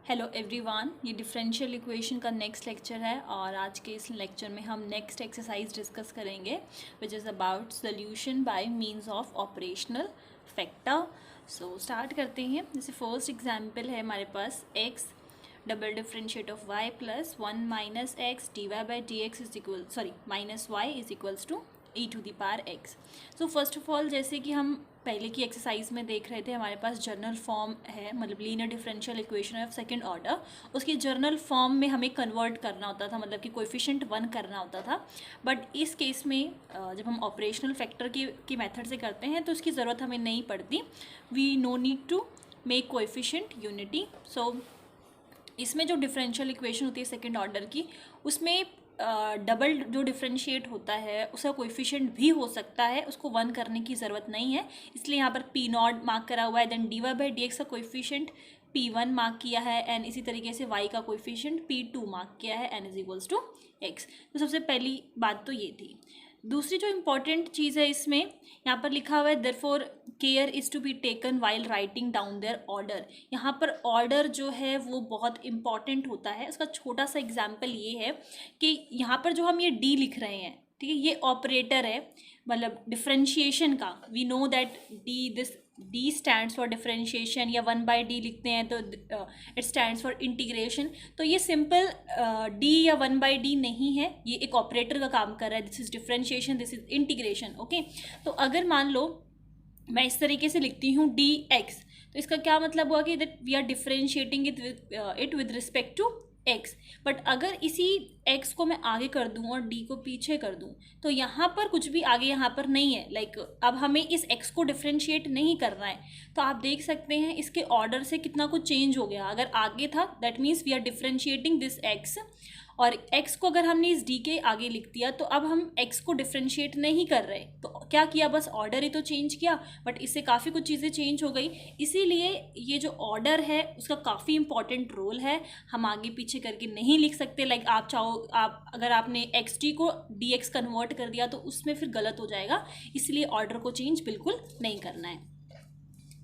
Hello everyone, ये differential equation का next lecture है और आज के इस लेक्चर में हम नेक्स्ट एक्सरसाइज डिस्कस करेंगे which is about solution by means of operational factor. So start करते हैं। जैसे फर्स्ट एग्जांपल है हमारे पास x double differentiate of y plus 1 minus x d y by d x is equal minus y is equals to e to the power x। So first of all, जैसे कि हम पहले की exercise में देख रहे थे, हमारे पास जर्नल फॉर्म है, मतलब linear differential equation of second order. उसकी जर्नल फॉर्म में हमें कन्वर्ट करना होता था, मतलब कि कोएफिशिएंट 1 करना होता था। बट इस केस में जब हम ऑपरेशनल फैक्टर की मेथड से करते हैं तो उसकी ज़रूरत हमें नहीं पड़ती। We no need to make coefficient unity. So इसमें जो डिफरेंशियल इक्वेशन होती है सेकंड ऑर्डर की, उसमें डबल जो डिफरेंशिएट होता है उसका कोएफिशिएंट भी हो सकता है, उसको 1 करने की ज़रूरत नहीं है। इसलिए यहाँ पर पी नॉट मार्क करा हुआ है, then d y by d x का कोएफिशिएंट P1 मार्क किया है, एंड इसी तरीके से y का कोएफिशिएंट P2 मार्क किया है, n is equals to x. तो सबसे पहली बात तो ये थी। दूसरी जो इम्पॉर्टेंट चीज़ है इसमें, यहाँ पर लिखा हुआ है therefore care is to be taken while writing down their order. यहाँ पर ऑर्डर जो है वो बहुत इंपॉर्टेंट होता है। उसका छोटा सा एग्जाम्पल ये है कि यहाँ पर जो हम ये डी लिख रहे हैं, ठीक है, ये ऑपरेटर है, मतलब डिफरेंशिएशन का। We know that d stands for differentiation, या 1/d लिखते हैं तो इट स्टैंड्स फॉर इंटीग्रेशन। तो ये सिंपल डी या 1/d नहीं है, ये एक ऑपरेटर का काम कर रहा है। This is differentiation, this is integration. Okay, तो अगर मान लो मैं इस तरीके से लिखती हूँ डी एक्स, तो इसका क्या मतलब हुआ कि that we are differentiating it with respect to x। But अगर इसी x को मैं आगे कर दूं और d को पीछे कर दूं, तो यहाँ पर कुछ भी आगे यहाँ पर नहीं है। लाइक अब हमें इस x को डिफरेंशिएट नहीं करना है, तो आप देख सकते हैं इसके ऑर्डर से कितना कुछ चेंज हो गया। अगर आगे था that means we are differentiating this x, और x को अगर हमने इस d के आगे लिख दिया तो अब हम x को डिफरेंशिएट नहीं कर रहे। तो क्या किया, बस ऑर्डर ही तो चेंज किया, बट इससे काफ़ी कुछ चीज़ें चेंज हो गई। इसीलिए ये जो ऑर्डर है उसका काफ़ी इंपॉर्टेंट रोल है। हम आगे पीछे करके नहीं लिख सकते। लाइक आप चाहो, आप अगर आपने एक्स डी को डी एक्स कन्वर्ट कर दिया तो उसमें फिर गलत हो जाएगा। इसलिए ऑर्डर को चेंज बिल्कुल नहीं करना है।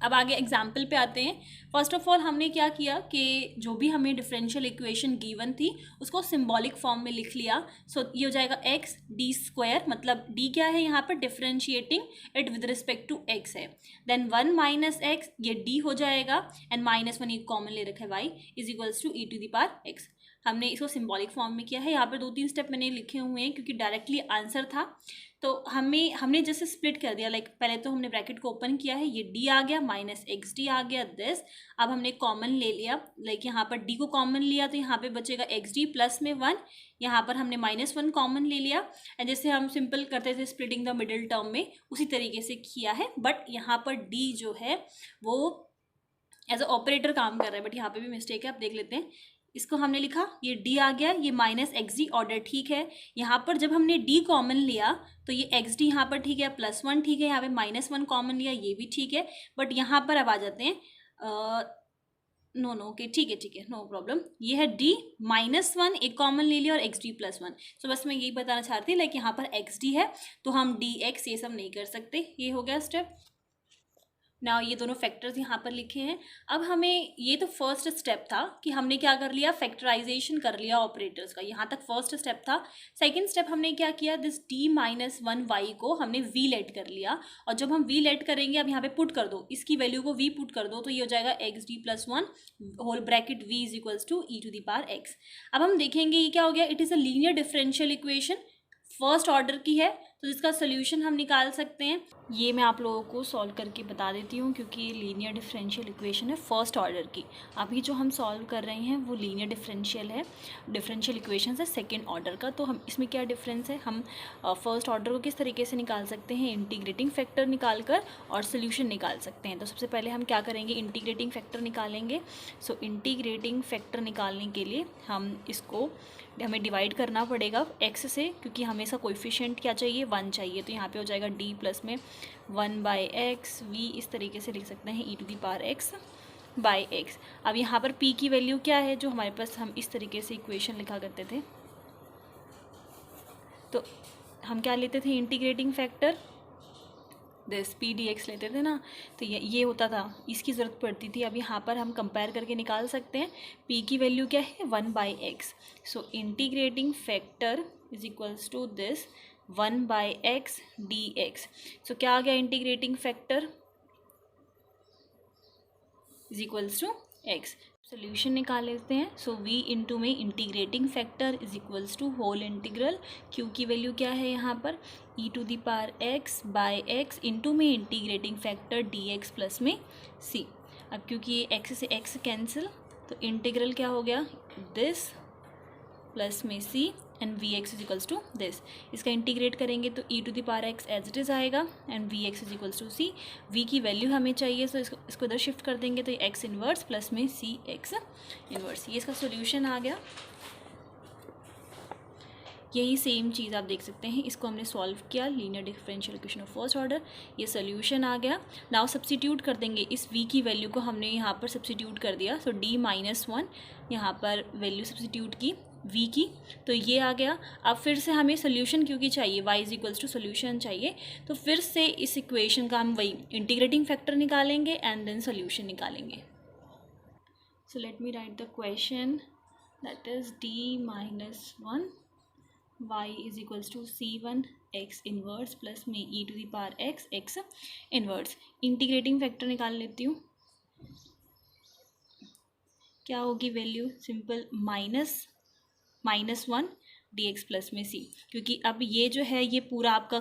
अब आगे एग्जाम्पल पे आते हैं। फर्स्ट ऑफ ऑल हमने क्या किया कि जो भी हमें डिफरेंशियल इक्वेशन गिवन थी उसको सिंबॉलिक फॉर्म में लिख लिया। सो ये हो जाएगा एक्स डी स्क्वायर, मतलब डी क्या है यहाँ पर, differentiating it with respect to x है। देन 1 माइनस एक्स, ये डी हो जाएगा, एंड -1 ये कॉमन ले रखा है, y is equals to e to the power x. हमने इसको सिंबॉलिक फॉर्म में किया है। यहाँ पर 2-3 स्टेप मैंने लिखे हुए हैं क्योंकि डायरेक्टली आंसर था, तो हमने जैसे स्प्लिट कर दिया। लाइक पहले तो हमने ब्रैकेट को ओपन किया है, ये d आ गया, माइनस एक्स डी आ गया दिस। अब हमने कॉमन ले लिया, लाइक यहाँ पर d को कॉमन लिया तो यहाँ पे बचेगा एक्स डी प्लस में 1। यहाँ पर हमने -1 कॉमन ले लिया, एंड जैसे हम सिंपल करते थे स्प्लिटिंग द मिडिल टर्म में, उसी तरीके से किया है। बट यहाँ पर d जो है वो एज अ ऑपरेटर काम कर रहा है, बट यहाँ पे भी मिस्टेक है, आप देख लेते हैं। इसको हमने लिखा, ये d आ गया, ये माइनस एक्स डी, ऑर्डर ठीक है। यहाँ पर जब हमने d कॉमन लिया तो ये एक्स डी यहाँ पर ठीक है, +1 ठीक है, यहाँ पे -1 कॉमन लिया, ये भी ठीक है। बट यहाँ पर अब आ जाते हैं, नो ओके, ठीक है, नो प्रॉब्लम। ये है d -1 एक कॉमन ले लिया और एक्स डी +1। सो बस मैं यही बताना चाहती थी, लाइक यहाँ पर एक्स डी है तो हम डी एक्स ये सब नहीं कर सकते। ये हो गया स्टेप। ना ये दोनों फैक्टर्स यहाँ पर लिखे हैं। अब हमें, ये तो फर्स्ट स्टेप था कि हमने क्या कर लिया, फैक्टराइजेशन कर लिया ऑपरेटर्स का। यहाँ तक फर्स्ट स्टेप था। सेकंड स्टेप हमने क्या किया, दिस d-1 y को हमने v लेट कर लिया, और जब हम v लेट करेंगे, अब यहाँ पे पुट कर दो, इसकी वैल्यू को v पुट कर दो, तो ये हो जाएगा x d +1 whole bracket v is equals to e to the power x. अब हम देखेंगे ये क्या हो गया, it is a linear differential equation, first order की है, तो इसका सोल्यूशन हम निकाल सकते हैं। ये मैं आप लोगों को सॉल्व करके बता देती हूँ क्योंकि ये लीनियर डिफरेंशियल इक्वेशन है फर्स्ट ऑर्डर की। अभी जो हम सॉल्व कर रहे हैं वो लीनियर डिफरेंशियल इक्वेशन है सेकंड ऑर्डर का। तो हम इसमें क्या डिफरेंस है, हम फर्स्ट ऑर्डर को किस तरीके से निकाल सकते हैं, इंटीग्रेटिंग फैक्टर निकाल कर और सोल्यूशन निकाल सकते हैं। तो सबसे पहले हम क्या करेंगे, इंटीग्रेटिंग फैक्टर निकालेंगे। सो इंटीग्रेटिंग फैक्टर निकालने के लिए हमें डिवाइड करना पड़ेगा x से, क्योंकि हमें इसका कोएफिशिएंट क्या चाहिए, 1 चाहिए। तो यहाँ पे हो जाएगा d प्लस में 1/x, v इस तरीके से लिख सकते हैं, e to the power x by x। अब यहाँ पर p की वैल्यू क्या है, जो हमारे पास हम इस तरीके से इक्वेशन लिखा करते थे, तो हम क्या लेते थे, integrating factor this P D x लेते थे ना, तो ये होता था, इसकी ज़रूरत पड़ती थी। अब यहाँ पर हम कंपेयर करके निकाल सकते हैं। पी की वैल्यू क्या है 1/x, so integrating factor is equals to this 1/x dx। So क्या आ गया integrating factor is equals to x। Solution निकाल लेते हैं। सो v इंटू में integrating factor is equals to whole integral, q की वैल्यू क्या है यहाँ पर e⁻x/x इंटू में इंटीग्रेटिंग फैक्टर dx प्लस में c। अब क्योंकि ये x से x कैंसिल, तो इंटीग्रल क्या हो गया दिस प्लस में c and v x is equals to this. इसका इंटीग्रेट करेंगे तो e⁻x एज इट इज़ आएगा and v x is equals to c. v की वैल्यू हमें चाहिए, तो इसको इधर शिफ्ट कर देंगे तो x इन्वर्स प्लस में सी x इन्वर्स। ये इसका सोल्यूशन आ गया। यही सेम चीज़ आप देख सकते हैं, इसको हमने सॉल्व किया, linear differential equation of first order, ये सोल्यूशन आ गया। नाउ सब्स्टिट्यूट कर देंगे, इस v की वैल्यू को हमने यहाँ पर सब्स्टिट्यूट कर दिया। सो d-1 यहाँ पर वैल्यू सब्स्टिट्यूट की v की, तो ये आ गया। अब फिर से हमें सोल्यूशन क्योंकि चाहिए, y is equals to solution चाहिए, तो फिर से इस इक्वेशन का हम वही इंटीग्रेटिंग फैक्टर निकालेंगे एंड देन सोल्यूशन निकालेंगे। So let me write the question, that is d-1 y is equals to c1 x inverse plus में e⁻x x inverse. Integrating factor निकाल लेती हूँ, क्या होगी वैल्यू सिंपल -1 dx प्लस में c, क्योंकि अब ये जो है ये पूरा आपका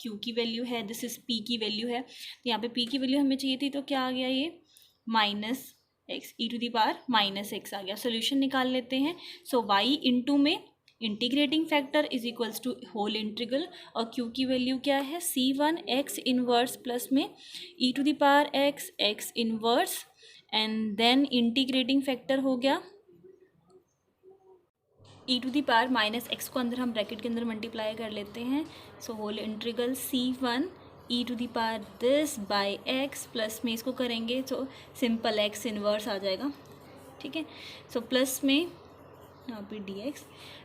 q की वैल्यू है, दिस इज p की वैल्यू है, तो यहाँ पे p की वैल्यू हमें चाहिए थी, तो क्या आ गया ये -x e⁻x आ गया। सोल्यूशन निकाल लेते हैं। सो y इंटू में integrating factor is equals to whole integral, और q की वैल्यू क्या है c1 x इन्वर्स प्लस में e⁻x x inverse and then integrating factor हो गया e⁻x को अंदर हम ब्रैकेट के अंदर मल्टीप्लाई कर लेते हैं। So whole integral c1 e⁻ this by x plus में इसको करेंगे तो सिंपल x इन्वर्स आ जाएगा, ठीक है। सो प्लस में यहाँ पे dx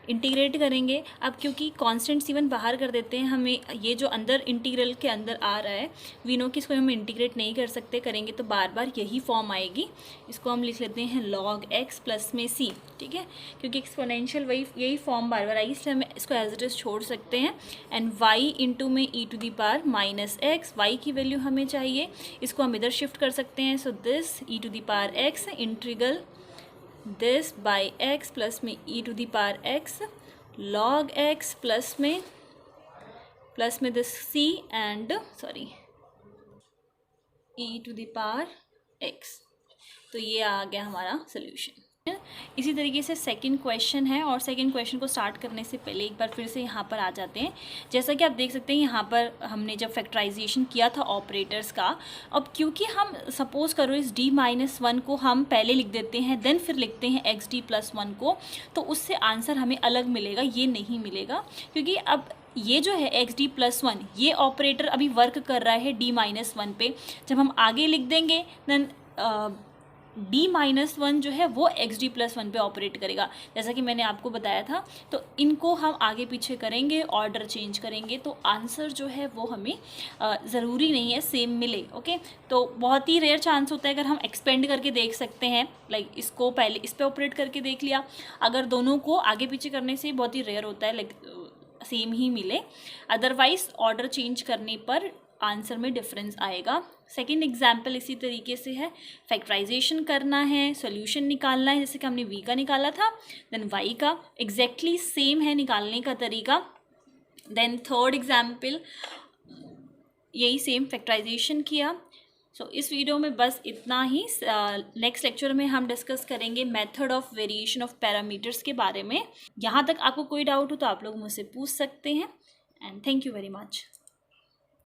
इंटीग्रेट करेंगे। अब क्योंकि कांस्टेंट c1 बाहर कर देते हैं, हमें ये जो अंदर इंटीग्रल के अंदर आ रहा है वी नो कि इसको हम इंटीग्रेट नहीं कर सकते, करेंगे तो बार बार यही फॉर्म आएगी। इसको हम लिख लेते हैं log x प्लस में c, ठीक है, क्योंकि एक्सपोनेंशियल यही फॉर्म बार बार आएगी, इसलिए हम इसको एज इट इज़ छोड़ सकते हैं। एंड y इंटू में e⁻x, y की वैल्यू हमें चाहिए, इसको हम इधर शिफ्ट कर सकते हैं। So this e⁻x integral this by x plus में e⁻x log x प्लस में दिस c एंड e⁻x, तो ये आ गया हमारा सोल्यूशन। इसी तरीके से सेकंड क्वेश्चन है, और सेकंड क्वेश्चन को स्टार्ट करने से पहले एक बार फिर से यहाँ पर आ जाते हैं। जैसा कि आप देख सकते हैं यहाँ पर हमने जब फैक्टराइजेशन किया था ऑपरेटर्स का, अब क्योंकि हम सपोज करो इस d-1 को हम पहले लिख देते हैं देन फिर लिखते हैं xd+1 को, तो उससे आंसर हमें अलग मिलेगा, ये नहीं मिलेगा, क्योंकि अब ये जो है xd+1 ये ऑपरेटर अभी वर्क कर रहा है d-1 पे। जब हम आगे लिख देंगे देन d-1 जो है वो xd+1 पे ऑपरेट करेगा, जैसा कि मैंने आपको बताया था। तो इनको हम आगे पीछे करेंगे, ऑर्डर चेंज करेंगे, तो आंसर जो है वो हमें ज़रूरी नहीं है सेम मिले, ओके। तो बहुत ही रेयर चांस होता है अगर हम एक्सपेंड करके देख सकते हैं, लाइक इसको पहले इस पे ऑपरेट करके देख लिया, अगर दोनों को आगे पीछे करने से बहुत ही रेयर होता है लाइक सेम ही मिले, अदरवाइज ऑर्डर चेंज करने पर आंसर में डिफरेंस आएगा। सेकंड एग्जाम्पल इसी तरीके से है, फैक्टराइजेशन करना है, सॉल्यूशन निकालना है, जैसे कि हमने v का निकाला था, देन y का एग्जैक्टली सेम है निकालने का तरीका। देन थर्ड एग्जाम्पल यही सेम फैक्टराइजेशन किया। सो इस वीडियो में बस इतना ही। नेक्स्ट लेक्चर में हम डिस्कस करेंगे method of variation of parameters के बारे में। यहाँ तक आपको कोई डाउट हो तो आप लोग मुझसे पूछ सकते हैं, and thank you very much.